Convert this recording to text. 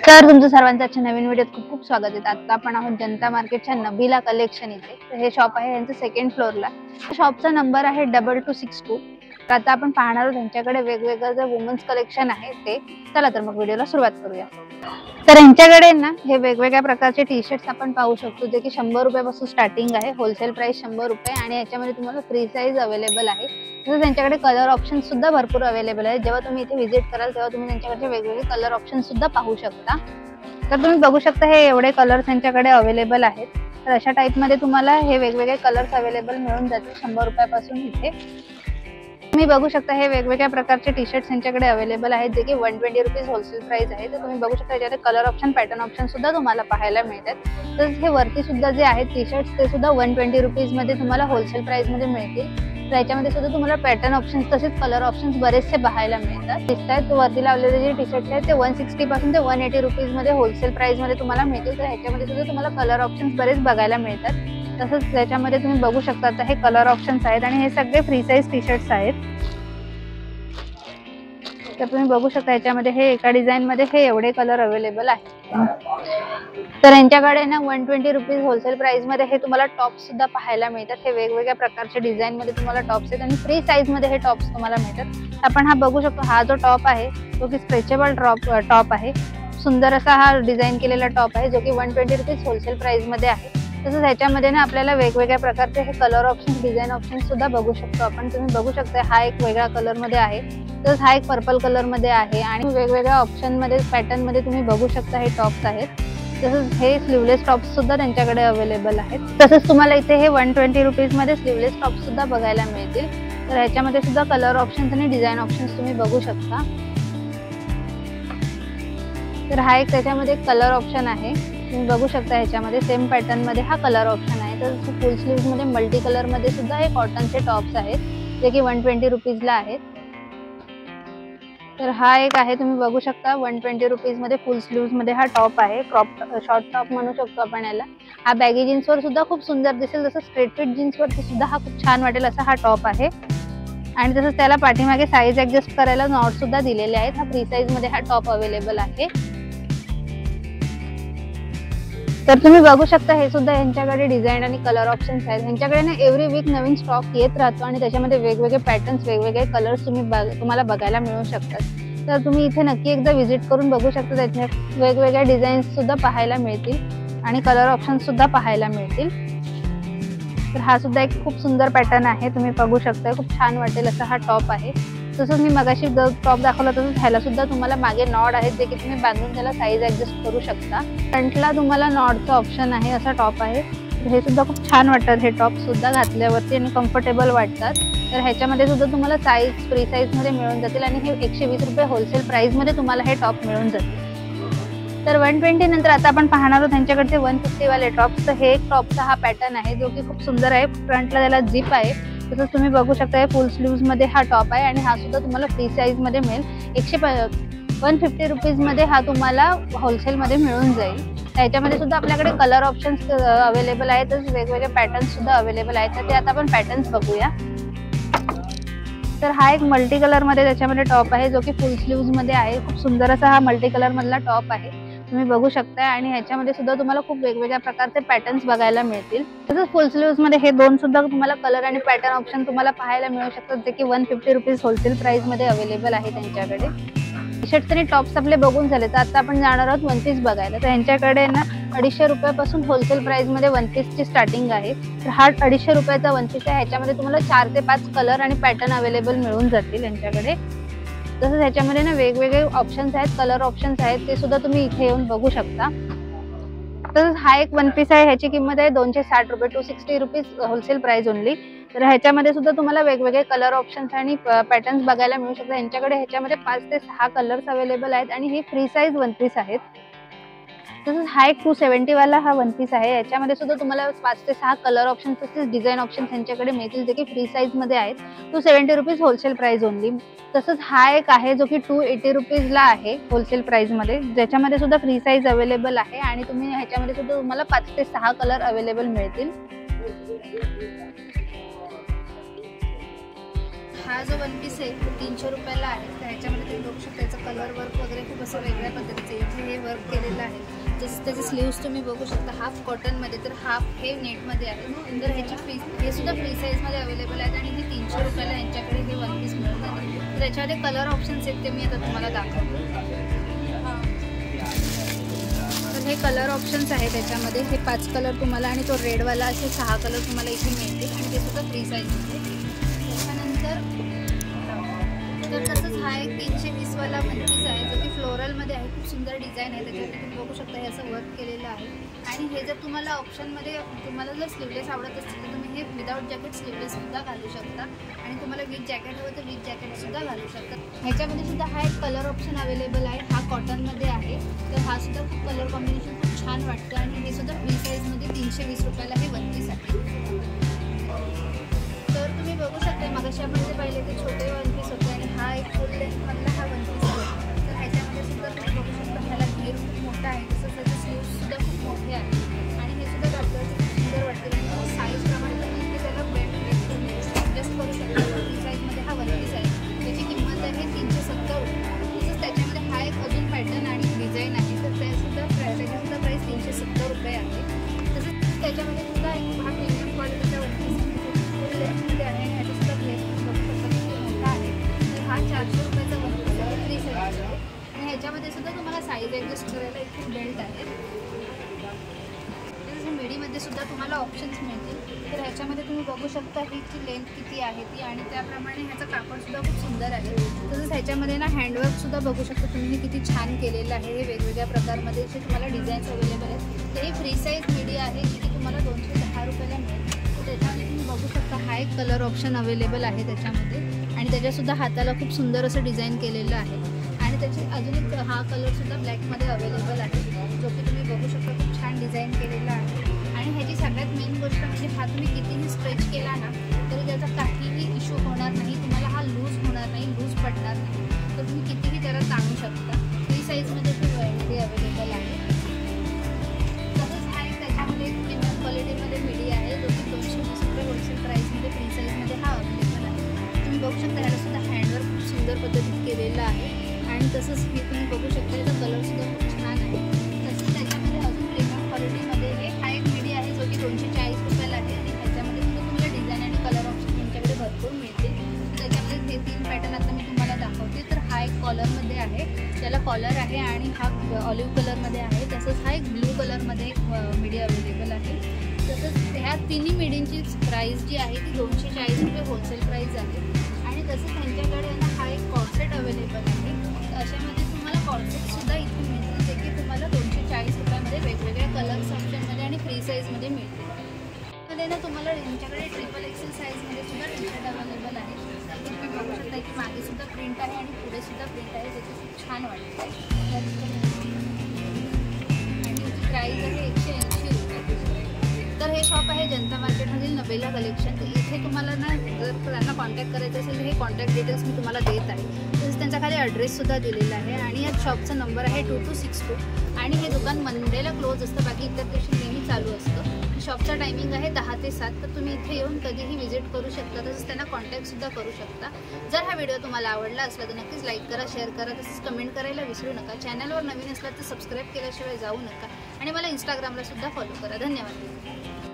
तर तुमचं सर्वांचं आजच्या नवीन व्हिडिओत खूप खूप स्वागत आहे। आता आपण आहोत जनता मार्केटच्या नबीला कलेक्शन इथे। तर हे शॉप आहे यांचं सेकंड फ्लोअरला। शॉपचा नंबर आहे 2262। तर आता आपण पाहणार आहोत यांच्याकडे वेगवेगळं जे वुमन्स कलेक्शन आहे ते। चला तर मग व्हिडिओला सुरुवात करूया। तर यांच्याकडे ना हे वेगवेगळ्या प्रकारचे टी शर्ट्स आपण पाहू शकतो जे की 100 रुपयापासून स्टार्टिंग आहे। होलसेल प्राइस 100 रुपये आणि याच्यामध्ये तुम्हाला फ्री साइज अवेलेबल आहे। तसंच त्यांच्याकडे कलर ऑप्शन सुद्धा भरपूर अवेलेबल आहे। जेव्हा तुम्ही इथे व्हिजिट कराल तेव्हा तुम्ही त्यांच्याकडे वेगवेगळे कलर ऑप्शन सुद्धा पाहू शकता। तर तुम्ही बघू शकता हे एवढे कलर्स यांच्याकडे अवेलेबल आहेत। तर अशा टाइप मध्ये तुम्हाला हे वेगवेगळे कलर्स अवेलेबल मिळून जातील 100 रुपयापासून इथे। तुम्ही बघू शकता हे वेगवेगळ्या प्रकारचे टी शर्ट्स यांच्याकडे अवेलेबल आहेत जे की 120 रुपीज होलसेल प्राइस आहे। तर तुम्ही बघू शकता याच्यात कलर ऑप्शन पॅटर्न ऑप्शन सुद्धा तुम्हाला पाहायला मिळतात। तर हे वरती सुद्धा जे आहेत टी शर्ट्स ते सुद्धा 120 रुपीज मध्ये तुम्हाला होलसेल प्राइस मध्ये मिळतील। तर याच्यामध्ये सुद्धा तुम्हाला पॅटर्न ऑप्शन्स तसेच कलर ऑप्शन्स बरेचसे पाहायला मिळतात। दिसतात वरती लावलेले जे टी शर्ट्स आहेत ते 160 पासून ते 180 रुपीज मध्ये होलसेल प्राइस मध्ये तुम्हाला मिळतील। तर ह्याच्यामध्ये सुद्धा तुम्हाला कलर ऑप्शन्स बरेच बघायला मिळतात। तसंच त्याच्यामध्ये तुम्ही बघू शकता आता हे कलर ऑप्शन्स आहेत आणि हे सगळे फ्री साइज टी शर्ट्स आहेत। तर तुम्ही बघू शकता याच्यामध्ये हे एका डिझाइन मध्ये हे एवढे कलर अवेलेबल आहेत। तर यांच्याकडे ना 120 रुपीज होलसेल प्राइस मध्ये हे तुम्हाला टॉप्स सुद्धा पाहायला मिळतात। हे वेगवेगळ्या प्रकारचे डिझाइन मध्ये तुम्हाला टॉप्स आहेत आणि फ्री साइज मध्ये हे टॉप्स तुम्हाला मिळतात। आपण हा बघू शकतो हा जो टॉप आहे तो की स्ट्रेचेबल टॉप आहे। सुंदर असा हा डिझाइन केलेला टॉप आहे जो की 120 रुपीज होलसेल प्राइस मध्ये आहे। तसंच ह्याच्यामध्ये ना आपल्याला वेगवेगळ्या प्रकारचे हे कलर ऑप्शन डिझाइन ऑप्शन सुद्धा बघू शकतो आपण। तुम्ही बघू शकता हा एक वेगळा कलर मध्ये आहे, तसंच हा एक पर्पल कलर मध्ये आहे आणि वेगवेगळ्या ऑप्शन मध्ये पॅटर्न मध्ये तुम्ही बघू शकता हे टॉप्स आहेत। तसंच हे स्लीवलेस टॉप्स सुद्धा त्यांच्याकडे अवेलेबल आहेत। तसंच तुम्हाला इथे हे 120 रुपीज मध्ये स्लीवलेस टॉप्स सुद्धा बघायला मिळतील। तर ह्याच्यामध्ये सुद्धा कलर ऑप्शन्स आणि डिझाइन ऑप्शन्स तुम्ही बघू शकता। तर हा एक त्याच्यामध्ये कलर ऑप्शन आहे, तुम्ही बघू शकता ह्याच्यामध्ये सेम पॅटर्न मध्ये हा कलर ऑप्शन आहे। तर फुल स्लीव्ह मध्ये मल्टी कलर मध्ये सुद्धा हे कॉटनचे टॉप्स आहेत जे की 120 रुपीजला आहेत। तर हा एक आहे, तुम्ही बघू शकता 120 रुपीज मध्ये फुल स्लीव्ह मध्ये हा टॉप आहे। क्रॉप शॉर्ट टॉप म्हणू शकतो आपण याला। हा बॅगी जीन्स वर सुद्धा खूप सुंदर दिसेल, जसं स्ट्रेट फिट जीन्स वरती सुद्धा हा खूप छान वाटेल असा हा टॉप आहे। आणि तसंच त्याला पाठीमागे साईज ऍडजस्ट करायला नॉट सुद्धा दिलेले आहेत। हा फ्री साइज मध्ये हा टॉप अवेलेबल आहे। तर तुम्ही बघू शकता हे सुद्धा यांच्याकडे डिझाइन आणि कलर ऑप्शन्स आहेत। यांच्याकडे ना एव्हरी वीक नवीन स्टॉक येत राहतो आणि त्याच्यामध्ये वेगवेगळे पॅटर्न्स वेगवेगळे कलर्स तुम्हाला बघायला मिळू शकतात। तर तुम्ही इथे नक्की एकदा व्हिजिट करून बघू शकता, त्याच्यात वेगवेगळ्या डिझाईन्स सुद्धा पाहायला मिळतील आणि कलर ऑप्शन्स सुद्धा पाहायला मिळतील। तर हा सुद्धा एक खूप सुंदर पॅटर्न आहे, तुम्ही बघू शकता खूप छान वाटेल असा हा टॉप आहे। तसंच मी मगाशी टॉप दाखवला तसंच ह्याला सुद्धा तुम्हाला मागे नॉड आहेत जे की तुम्ही बांधून त्याला साईज ऍडजस्ट करू शकता। फ्रंटला तुम्हाला नॉडचं ऑप्शन आहे असा टॉप आहे। हे सुद्धा खूप छान वाटतात हे टॉप सुद्धा घातल्यावरती आणि कम्फर्टेबल वाटतात। तर ह्याच्यामध्ये सुद्धा तुम्हाला साईज फ्री साइज मध्ये मिळून जातील आणि हे 120 रुपये होलसेल प्राइस मध्ये तुम्हाला हे टॉप मिळून जातील। तर 120 नंतर आता आपण पाहणार आहोत त्यांच्याकडचे 150 वाले टॉप्स। तर हे एक टॉपचा हा पॅटर्न आहे जो की खूप सुंदर आहे। फ्रंटला त्याला झिप आहे, तसंच तुम्ही बघू शकता हे फुल स्लीव्स मध्ये हा टॉप आहे आणि हा सुद्धा तुम्हाला फ्री साइज मध्ये मिळेल। 150 रुपीज मध्ये हा तुम्हाला होलसेल मध्ये मिळून जाईल। त्याच्यामध्ये सुद्धा आपल्याकडे कलर ऑप्शन्स अवेलेबल आहेत, तसंच वेगवेगळे पॅटर्न्स सुद्धा अवेलेबल आहेत। तर ते आता आपण पॅटर्न्स बघूया। तर हा एक मल्टी कलर मध्ये त्याच्यामध्ये टॉप आहे जो की फुल स्लीव्स मध्ये आहे। खूप सुंदर असा हा मल्टी कलर मधला टॉप आहे, तुम्ही बघू शकता आणि ह्याच्यामध्ये सुद्धा तुम्हाला खूप वेगवेगळ्या प्रकारचे पॅटर्न्स बघायला मिळतील। तसंच फुल स्लीव्स मध्ये हे दोन सुद्धा तुम्हाला कलर आणि पॅटर्न ऑप्शन तुम्हाला पाहायला मिळू शकतात जे की 150 रुपीज होलसेल प्राइस मध्ये अवेलेबल आहे त्यांच्याकडे। टी शर्ट्स आणि टॉप्स आपले बघून झाले, तर आता आपण जाणार आहोत वन पीस बघायला। तर यांच्याकडे ना 250 रुपयापासून होलसेल प्राइस मध्ये वन पीस ची स्टार्टिंग आहे। तर हा 250 रुपयाचा वन पीस आहे। ह्याच्यामध्ये तुम्हाला 4 ते 5 कलर आणि पॅटर्न अवेलेबल मिळून जातील यांच्याकडे। तसंच ह्याच्यामध्ये ना वेगवेगळे ऑप्शन्स आहेत, कलर ऑप्शन्स आहेत, ते सुद्धा तुम्ही इथे येऊन बघू शकता। तसंच हा एक वन पीस आहे, ह्याची किंमत आहे 260 रुपये, 260 रुपीज होलसेल प्राइस ओनली। तर ह्याच्यामध्ये सुद्धा तुम्हाला वेगवेगळे कलर ऑप्शन्स आणि पॅटर्न्स बघायला मिळू शकतात। यांच्याकडे ह्याच्यामध्ये 5 ते 6 कलर्स अवेलेबल आहेत आणि ही फ्री साइज वन पीस आहेत। तसंच हा एक 270 वाला हा वन पीस आहे। याच्यामध्ये सुद्धा तुम्हाला 5 ते 6 कलर ऑप्शन्स तसेच डिझाइन ऑप्शन्स यांच्याकडे मिळतील जे की फ्री साइज मध्ये आहेत। 270 रुपीज होलसेल प्राइस ओनली। तसंच हा एक आहे जो की 280 रुपीजला आहे होलसेल प्राइस मध्ये, ज्याच्यामध्ये सुद्धा फ्री साइज अवेलेबल आहे आणि तुम्ही ह्याच्यामध्ये सुद्धा तुम्हाला 5 ते 6 कलर अवेलेबल मिळतील। हा जो वन पीस आहे तो 300 रुपयाला आहे. तर ह्याच्यामध्ये तुम्ही बघू शकता त्याचं कलर वर्क वगैरे खूप असं वेगळ्या पद्धतीचं इथे हे वर्क केलेलं आहे. जसं त्याचे स्लीव्स तुम्ही बघू शकता हाफ कॉटनमध्ये तर हाफ हे नेटमध्ये आहे. तर ह्याची हे सुद्धा फ्री साईजमध्ये अवेलेबल आहेत आणि हे 300 रुपयाला यांच्याकडे हे वन पीस मिळून जाते. तर त्याच्यामध्ये कलर ऑप्शन्स आहेत ते मी आता तुम्हाला दाखवतो. तर हे कलर ऑप्शन्स आहेत त्याच्यामध्ये. हे 5 कलर तुम्हाला आणि तो रेडवाला असे 6 कलर तुम्हाला इथे मिळतील आणि ते सुद्धा फ्री साईजमध्ये. त्याच्यानंतर तर तसंच हा एक 320वाला वन पीस आहे जो की फ्लोरलमध्ये आहे. खूप सुंदर डिझाईन आहे त्याच्यावरती तुम्ही बघू शकता हे असं वर्क केलेलं आहे. आणि हे जर तुम्हाला ऑप्शनमध्ये तुम्हाला जर स्लीवलेस आवडत असतील तर तुम्ही हे विदाऊट जॅकेट स्लीवलेससुद्धा घालू शकता आणि तुम्हाला विथ जॅकेट हवं तर विथ जॅकेटसुद्धा घालू शकता. ह्याच्यामध्ये सुद्धा हा एक कलर ऑप्शन अवेलेबल आहे. हा कॉटनमध्ये आहे. तर हा सुद्धा खूप कलर कॉम्बिनेशन खूप छान वाटतं आणि हे सुद्धा फ्री साईजमध्ये 320 रुपयाला हे वन पीस आहे. तर तुम्ही बघू शकता मगाशी आपण जे पाहिले ते छोटे वन पीस होते आणि हा एक फुल लेंथमधला हा वन पीस आहे. तर ह्याच्यामध्ये सुद्धा तुम्ही बघू शकता ह्याला घेर खूप मोठा आहे. तसंच त्याचे स्लीव्ससुद्धा खूप मोठे आहेत आणि हे सुद्धा घातल्यावरती खूप सुंदर वाटते. आणि साईजप्रमाणे तुम्ही इथे त्याला बेल्ट ॲडजस्ट करू शकता. फ्री साईजमध्ये हा वन पीस आहे. त्याची किंमत आहे 370 रुपये. तसंच त्याच्यामध्ये हा एक अजून पॅटर्न आणि डिझाईन आहे. तर त्याचीसुद्धा प्राईस 370 रुपये आहे. तसंच त्याच्यामध्ये सुद्धा एक हा प्रीमियम क्वालिटीचा वन पीस लेंथमध्ये आहे आणि ह्याच्यासुद्धा प्लेस बघू शकता खूप मोठा आहे. तर हा 400 रुपयाचा वन पीस आहे. फ्री साईज आहे आणि ह्याच्यामध्ये सुद्धा तुम्हाला साईज ॲडजस्ट करायला इथे बेल्ट आहे. मिडीमध्ये सुद्धा तुम्हाला ऑप्शन्स मिळतील. तर ह्याच्यामध्ये तुम्ही बघू शकता हिची लेंथ किती आहे ती आणि त्याप्रमाणे ह्याचं कापडसुद्धा खूप सुंदर आहे. तसंच ह्याच्यामध्ये ना हँडवर्कसुद्धा बघू शकता तुम्ही हे किती छान केलेलं आहे. हे वेगवेगळ्या प्रकारमध्ये जे तुम्हाला डिझाईन्स अवेलेबल आहेत. ते फ्री साईज मिडी आहे जी की तुम्हाला 210 रुपयाला मिळेल. तर त्याच्यामध्ये तुम्ही बघू शकता हा एक कलर ऑप्शन अवेलेबल आहे त्याच्यामध्ये आणि त्याच्यासुद्धा हाताला खूप सुंदर असं डिझाईन केलेलं आहे. आणि त्याची अजून एक हा कलरसुद्धा ब्लॅकमध्ये अवेलेबल आहे जो की तुम्ही बघू शकता खूप छान डिझाईन केलेला आहे. आणि ह्याची सगळ्यात मेन गोष्ट म्हणजे हा तुम्ही कितीही स्ट्रेच केला ना तरी त्याचा काहीही इश्यू होणार नाही. तुम्हाला हा लूज होणार नाही, लूज पडणार नाही. तर तुम्ही कितीही त्याला ताणू शकता. फ्री साईजमध्ये ते अवेलेबल आहे. तसंच हा एक त्याच्यामध्ये एक प्रीमियम क्वालिटीमध्ये मिडी आहे जो की 220 रुपये होलसेल प्राईसमध्ये फ्री साईजमध्ये हा अवेलेबल आहे. तुम्ही बघू शकता ह्यालासुद्धा हँडवर्क खूप सुंदर पद्धतीत केलेलं आहे आणि तसंच हे तुम्ही बघू शकता याचा कलरसुद्धा खूप छान आहे. तसंच त्याच्यामध्ये अजून प्रीमियम क्वालिटीमध्ये हा एक मिडी आहे जो की 240 रुपयाला आहे आणि ह्याच्यामध्ये सुद्धा तुम्हाला डिझाईन आणि कलर ऑप्शन तुमच्याकडे भरपूर मिळतील. त्याच्यामध्ये हे 3 पॅटर्न आता मी तुम्हाला दाखवते. तर हा एक कॉलरमध्ये आहे, त्याला कॉलर आहे आणि हा ऑलिव्ह कलरमध्ये आहे. तसंच हा एक ब्ल्यू कलरमध्ये एक मिडी अवेलेबल आहे. तसंच ह्या तिन्ही मिडींची प्राईस जी आहे ती 240 रुपये होलसेल प्राईस आहे. आणि तसंच त्यांच्याकडे ना हा एक कॉर्सेट अवेलेबल आहे. अशामध्ये तुम्हाला कॉर्सेटसुद्धा इथे मिळतील जे की तुम्हाला 240 रुपयामध्ये वेगवेगळ्या कलर्स ऑप्शनमध्ये आणि फ्री साईजमध्ये मिळतील. त्यामध्ये ना तुम्हाला यांच्याकडे ट्रिपल एक्सेल साईजमध्ये सुद्धा टी शर्ट अवेलेबल आहे. तुम्ही बघू शकता की मागेसुद्धा प्रिंट आहे आणि पुढेसुद्धा प्रिंट आहे त्याची खूप छान वाटते. आणि याची प्राईस आहे 180 रुपये. तर हे शॉप आहे जनता मार्केटमधील नबेला कलेक्शन. तर इथे तुम्हाला ना जर त्यांना कॉन्टॅक्ट करायचं असेल तर हे कॉन्टॅक्ट डिटेल्स मी तुम्हाला देत आहे. तसंच त्यांचा खाली ॲड्रेससुद्धा दिलेला आहे आणि या शॉपचा नंबर आहे 2262 आणि हे दुकान मंडेला क्लोज असतं, बाकी इतर दिवशी नेहमी चालू असतं. शॉपचा टायमिंग आहे 10 ते 7. तर तुम्ही इथे येऊन कधीही व्हिजिट करू शकता. तसंच त्यांना कॉन्टॅक्टसुद्धा करू शकता. जर हा व्हिडिओ तुम्हाला आवडला असला तर नक्कीच लाईक करा, शेअर करा, तसंच कमेंट करायला विसरू नका. चॅनलवर नवीन असला तर सबस्क्राईब केल्याशिवाय जाऊ नका आणि मला इंस्टाग्रामला सुद्धा फॉलो करा. धन्यवाद.